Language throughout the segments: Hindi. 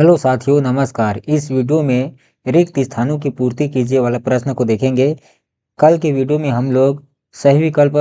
हेलो साथियों, नमस्कार। इस वीडियो में रिक्त स्थानों की पूर्ति कीजिए वाला प्रश्न को देखेंगे। कल के वीडियो में हम लोग सही विकल्प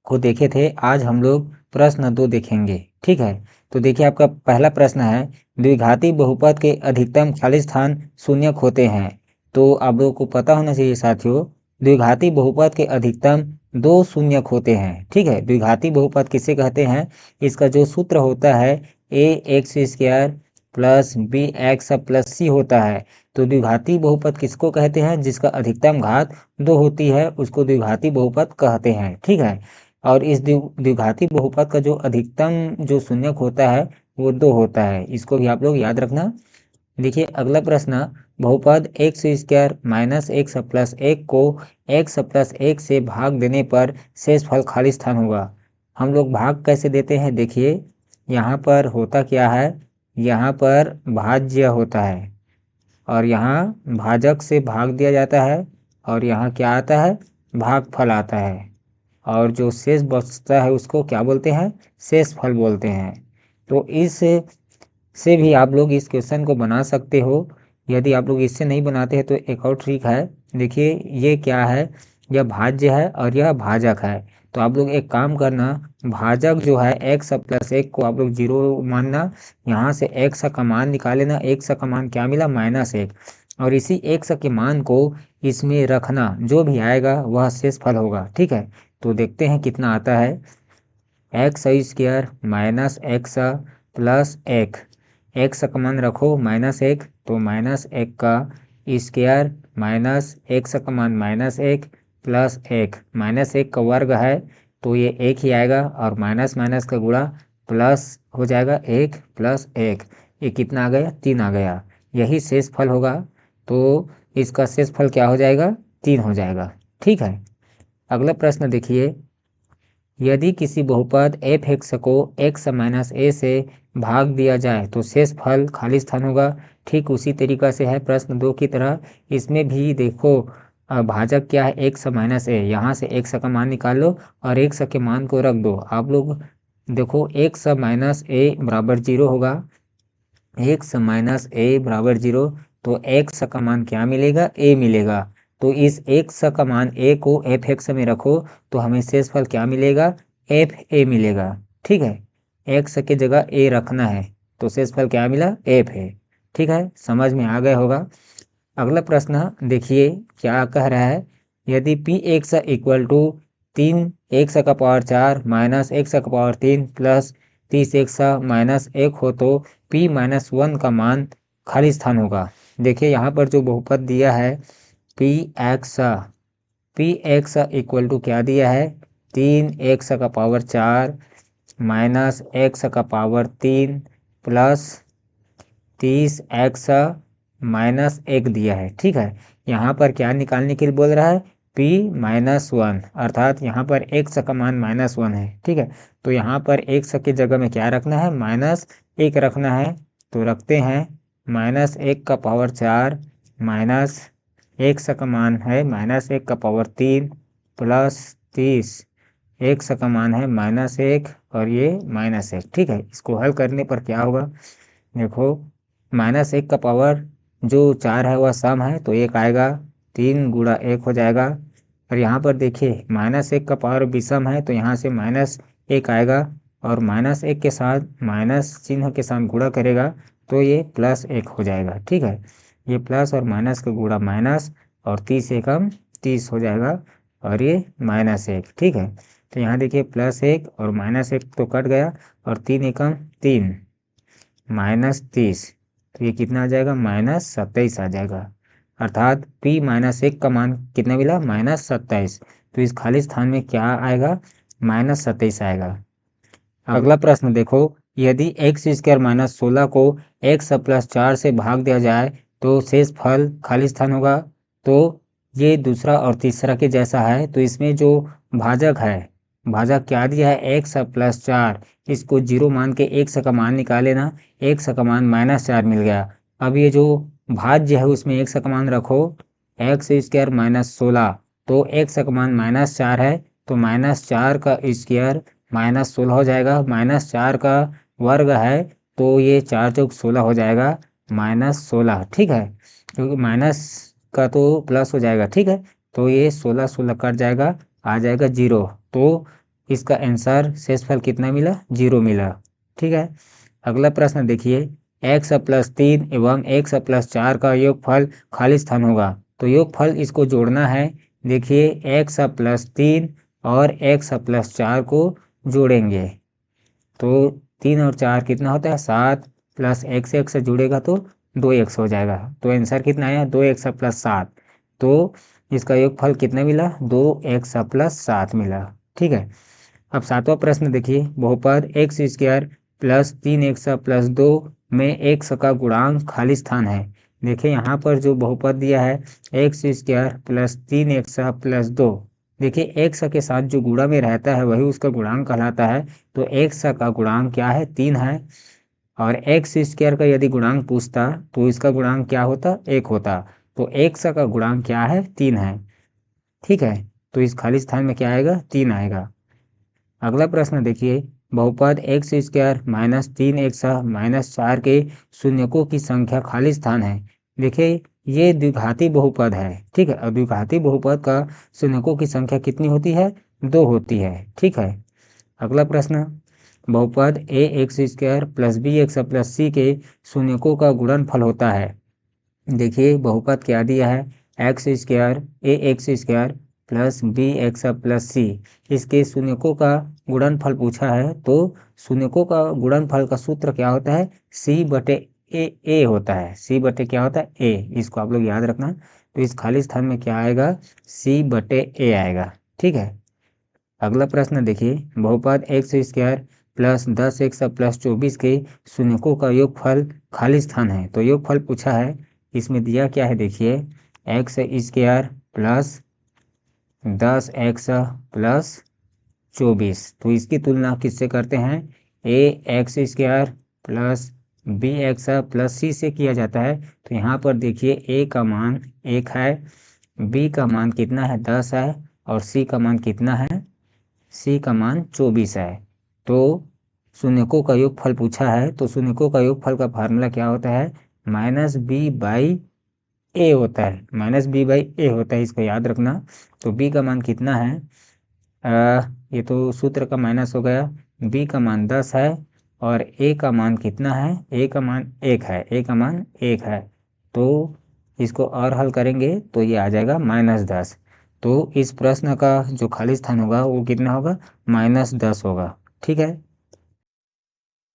को देखे थे। आज हम लोग प्रश्न 2 देखेंगे। ठीक है, तो देखिए आपका पहला प्रश्न है, द्विघाती बहुपद के अधिकतम खाली स्थान शून्यक होते हैं। तो आप लोगों को पता होना चाहिए साथियों, द्विघाती बहुपद के अधिकतम 2 शून्यक होते हैं। ठीक है, द्विघाती बहुपद किसे कहते हैं? इसका जो सूत्र होता है a x square plus b x plus c होता है। तो द्विघाती बहुपद किसको कहते हैं? जिसका अधिकतम घात 2 होती है उसको द्विघाती बहुपद कहते हैं। ठीक है, और इस द्विघाती बहुपद का जो अधिकतम जो शून्यक होता है वो 2 होता है। इसको भी आप लोग याद रखना। देखिए अगला प्रश्न, बहुपद x square minus x plus एक को एक्स प्लस एक से भाग देने पर शेषफल खाली स्थान होगा। हम लोग भाग कैसे देते हैं? देखिए यहाँ पर होता क्या है, यहाँ पर भाज्य होता है और यहाँ भाजक से भाग दिया जाता है और यहाँ क्या आता है? भागफल आता है। और जो शेष बचता है उसको क्या बोलते हैं? शेषफल बोलते हैं। तो इस से भी आप लोग इस क्वेश्चन को बना सकते हो। यदि आप लोग इससे नहीं बनाते हैं तो एक और ट्रिक है। देखिए ये क्या है, यह भाज्य है और यह भाजक है। तो आप लोग एक काम करना, भाजक जो है एक्स प्लस एक को आप लोग 0 मानना। यहाँ से एक्स का मान निकाल लेना। एक्स का मान क्या मिला? माइनस एक। और इसी एक्स के मान को इसमें रखना, जो भी आएगा वह शेषफल होगा। ठीक है, तो देखते हैं कितना आता है। X square minus x plus एक, एक्स का मान रखो माइनस एक, तो माइनस एक का स्क्वायर माइनस एक्स का मान माइनस एक प्लस एक, माइनस एक का वर्ग है तो ये एक ही आएगा और माइनस माइनस का गुणा प्लस हो जाएगा एक प्लस एक। ये कितना आ गया? 3 आ गया। यही शेषफल होगा। तो इसका शेषफल क्या हो जाएगा? 3 हो जाएगा। ठीक है, अगला प्रश्न देखिए, यदि किसी बहुपद एफ एक्स को एक्स माइनस ए से भाग दिया जाए तो शेषफल खाली स्थान होगा। ठीक उसी तरीका से है प्रश्न 2 की तरह। इसमें भी देखो भाजक क्या है? एक्स माइनस ए। यहाँ से एक्स का मान निकाल लो और एक्स के मान को रख दो। आप लोग देखो एक्स माइनस ए बराबर 0 होगा। एक्स माइनस ए बराबर 0, तो एक्स का मान क्या मिलेगा? ए मिलेगा। तो इस एक्स का मान ए को एफ एक्स में रखो तो हमें शेषफल क्या मिलेगा? एफ ए मिलेगा। ठीक है, एक्स की जगह ए रखना है तो शेषफल क्या मिला? एफ है। ठीक है, समझ में आ गया होगा। अगला प्रश्न देखिए क्या कह रहा है, यदि p x equal to 3 x का पावर 4 माइनस एक्स का पावर 3 प्लस 30 एक्स माइनस 1 हो तो पी माइनस 1 का मान खाली स्थान होगा। देखिए यहाँ पर जो बहुपद दिया है पी एक्स इक्वल टू क्या दिया है? 3 एक्स का पावर 4 माइनस एक्स का पावर 3 प्लस 30 एक्स माइनस 1 दिया है। ठीक है, यहाँ पर क्या निकालने के लिए बोल रहा है? p माइनस 1, अर्थात यहाँ पर x का मान माइनस 1 है। ठीक है, तो यहाँ पर x की जगह में क्या रखना है? माइनस 1 रखना है। तो रखते हैं माइनस 1 का पावर 4 माइनस x का मान है माइनस 1 का पावर 3 प्लस 30, x का मान है माइनस 1 और ये माइनस 1। ठीक है, इसको हल करने पर क्या होगा? देखो माइनस 1 का पावर जो 4 है वह सम है तो 1 आएगा, 3 गुणा 1 हो जाएगा। और यहाँ पर देखिए माइनस 1 का पावर विषम है तो यहाँ से माइनस 1 आएगा और माइनस 1 के साथ माइनस चिन्ह के साथ गुणा करेगा तो ये प्लस 1 हो जाएगा। ठीक है, ये प्लस और माइनस का गुणा माइनस और 30 एकम 30 हो जाएगा और ये माइनस 1। ठीक है, तो यहाँ देखिए प्लस 1 और माइनस 1 तो कट गया और 3 एकम 3 माइनस 30, तो ये कितना आ जाएगा? माइनस 27 आ जाएगा। अर्थात p माइनस 1 का मान कितना मिला? माइनस 27। तो इस खाली स्थान में क्या आएगा? माइनस 27 आएगा। अगला प्रश्न देखो, यदि एक्स स्क्वायर माइनस 16 को एक्स प्लस 4 से भाग दिया जाए तो शेषफल खाली स्थान होगा। तो ये दूसरा और तीसरा के जैसा है। तो इसमें जो भाजक है, भाजक क्या दिया है? एक्स प्लस 4, इसको 0 मान के एक्स का मान निकाल लेना। एक्स का मान माइनस 4 मिल गया। अब ये जो भाज्य है उसमें एक्स का मान रखो, एक्स स्क्वायर माइनस 16, तो एक्स का मान माइनस 4 है तो माइनस 4 का स्क्वायर माइनस 16 हो जाएगा। माइनस 4 का वर्ग है तो ये 4 चौक 16 हो जाएगा -16, ठीक है, क्योंकि माइनस का तो प्लस हो जाएगा, ठीक है। तो ये 16 16 कट जाएगा, आ जाएगा 0। तो इसका आंसर शेषफल कितना मिला? 0 मिला, ठीक है। अगला प्रश्न देखिए, x प्लस 3 एवं x प्लस 4 का योगफल खाली स्थान होगा। तो योगफल इसको जोड़ना है। देखिए x प्लस 3 और x प्लस 4 को जोड़ेंगे तो 3 और 4 कितना होता है? 7, प्लस x से जुड़ेगा तो 2x हो जाएगा। तो आंसर कितना आया? 2x plus 7। तो इसका योगफल कितना मिला? 2x प्लस 7 मिला, ठीक है। अब सातवां प्रश्न देखिए, बहुपद x square plus 3x plus 2 में x का गुणांक खाली स्थान है। देखिए यहाँ पर जो बहुपद दिया है x square plus 3x plus 2, देखिए x के साथ जो गुणा में रहता है वही उसका गुणांक कहलाता है। तो x का गुणांक क्या है? 3 है। और एक्स स्क्वायर का यदि गुणांक पूछता तो इसका गुणांक क्या होता? 1 होता। तो x का गुणांक क्या है? 3 है, ठीक है। तो इस खाली स्थान में क्या आएगा? 3 आएगा। अगला प्रश्न देखिए, बहुपद x square minus 3x minus 4 के शून्यकों की संख्या खाली स्थान है। देखिए ये द्विघाती बहुपद है, ठीक है। और द्विघाती बहुपद का शून्यकों की संख्या कितनी होती है? 2 होती है, ठीक है। अगला प्रश्न, बहुपद a x square plus b x plus c के शून्यकों का गुणनफल होता है। देखिए बहुपद क्या दिया है? X square a x square plus b x plus c, इसके शून्यकों का गुणनफल पूछा है। तो शून्यकों का गुणनफल का सूत्र क्या होता है? सी बटे ए होता है। सी बटे क्या होता है? ए। इसको आप लोग याद रखना। तो इस खाली स्थान में क्या आएगा? सी बटे ए आएगा, ठीक है। अगला प्रश्न देखिए, बहुपद x square plus 10x plus 24 के शून्यकों का योगफल खाली स्थान है। तो योगफल पूछा है, इसमें दिया क्या है? देखिए x square plus 10x plus 24, तो इसकी तुलना किससे करते हैं? A x square plus b x plus c से किया जाता है। तो यहाँ पर देखिए ए का मान 1 है, बी का मान कितना है? 10 है, और सी का मान कितना है? सी का मान 24 है। तो शून्यकों का योगफल पूछा है, तो शून्यकों का योगफल का फार्मूला क्या होता है? माइनस बी बाई ए होता है। माइनस बी बाई ए होता है, इसको याद रखना। तो बी का मान कितना है? ये तो सूत्र का माइनस हो गया। बी का मान 10 है, और ए का मान कितना है? ए का मान 1 है। ए का मान 1 है। तो इसको और हल करेंगे तो ये आ जाएगा -10। तो इस प्रश्न का जो खाली स्थान होगा वो कितना होगा? -10 होगा, ठीक है।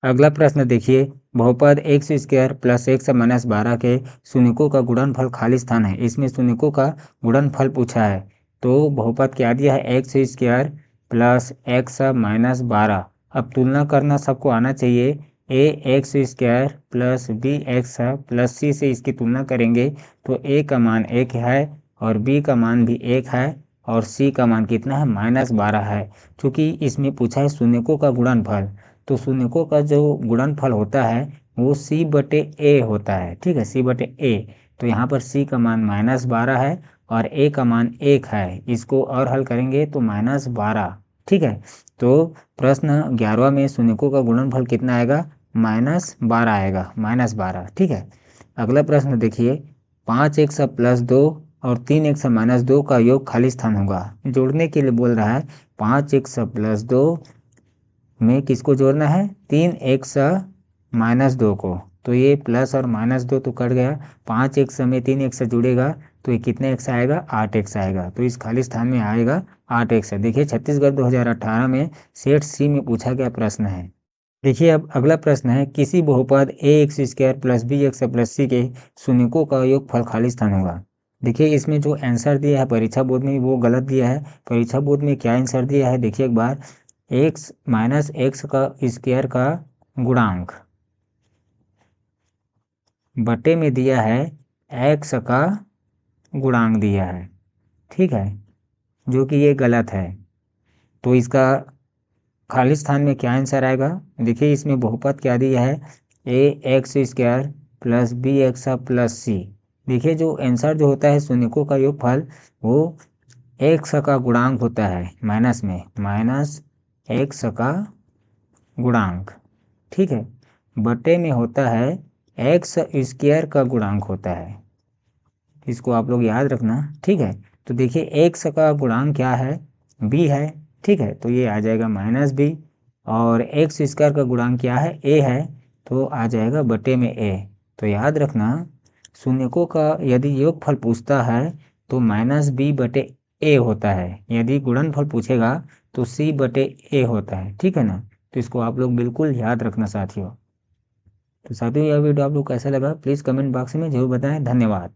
अगला प्रश्न देखिए, बहुपद x square plus x minus 12 के शून्यकों का गुणनफल खाली स्थान है। इसमें शून्यकों का गुणनफल पूछा है। तो बहुपद क्या दिया है? X square plus x minus 12। अब तुलना करना सबको आना चाहिए। A x square plus b x plus c से इसकी तुलना करेंगे तो ए का मान 1 है, और बी का मान भी 1 है, और सी का मान कितना है? -12 है। क्योंकि इसमें पूछा है शून्यकों का गुणनफल, तो शून्यकों का जो गुणनफल होता है वो सी बटे ए होता है, ठीक है। सी बटे ए। तो यहाँ पर सी का मान -12 है, और ए का मान 1 है। इसको और हल करेंगे तो -12, ठीक है। तो प्रश्न 11वां में शून्यकों का गुणनफल कितना आएगा? -12 आएगा, -12, ठीक है। अगला प्रश्न देखिए, 5x प्लस 2 और 3x माइनस 2 का योग खाली स्थान होगा। जोड़ने के लिए बोल रहा है 5x प्लस 2 में किसको जोड़ना है? 3x माइनस 2 को। तो ये प्लस और -2 तो कट गया। 5x में 3x जुड़ेगा तो ये कितने x आएगा? 8x आएगा। तो इस खाली स्थान में आएगा 8x। देखिए छत्तीसगढ़ 2018 में सेट सी में पूछा गया प्रश्न है। देखिए अब अगला प्रश्न है, किसी बहुपद a x square plus b x plus c के शून्यकों का योगफल खाली स्थान होगा। देखिए इसमें जो आंसर दिया है परीक्षा बोर्ड में वो गलत दिया है। परीक्षा बोर्ड में क्या आंसर दिया है देखिए एक बार, एक्स माइनस एक्स का स्क्वायर का गुणांक बटे में दिया है एक्स का गुणांक दिया है, ठीक है, जो कि ये गलत है। तो इसका खाली स्थान में क्या आंसर आएगा? देखिए इसमें बहुपद क्या दिया है? A x square plus b x plus c. देखिए जो आंसर जो होता है शून्यकों का योगफल वो एक्स का गुणांक होता है, माइनस में माइनस एक्स का गुणांक, ठीक है, बटे में होता है एक्स स्क्वायर का गुणांक होता है। इसको आप लोग याद रखना, ठीक है। तो देखिए एक्स का गुणांक क्या है, बी है, ठीक है। तो ये आ जाएगा माइनस बी, और एक्स स्क्वायर का गुणांक क्या है, ए है, तो आ जाएगा बटे में ए। तो याद रखना शून्यकों का यदि योगफल पूछता है तो माइनस बी बटे ए होता है, यदि गुणनफल पूछेगा तो सी बटे ए होता है, ठीक है ना। तो इसको आप लोग बिल्कुल याद रखना साथियों। तो साथियों यह वीडियो आप लोग कैसा लगा प्लीज़ कमेंट बॉक्स में जरूर बताएं। धन्यवाद।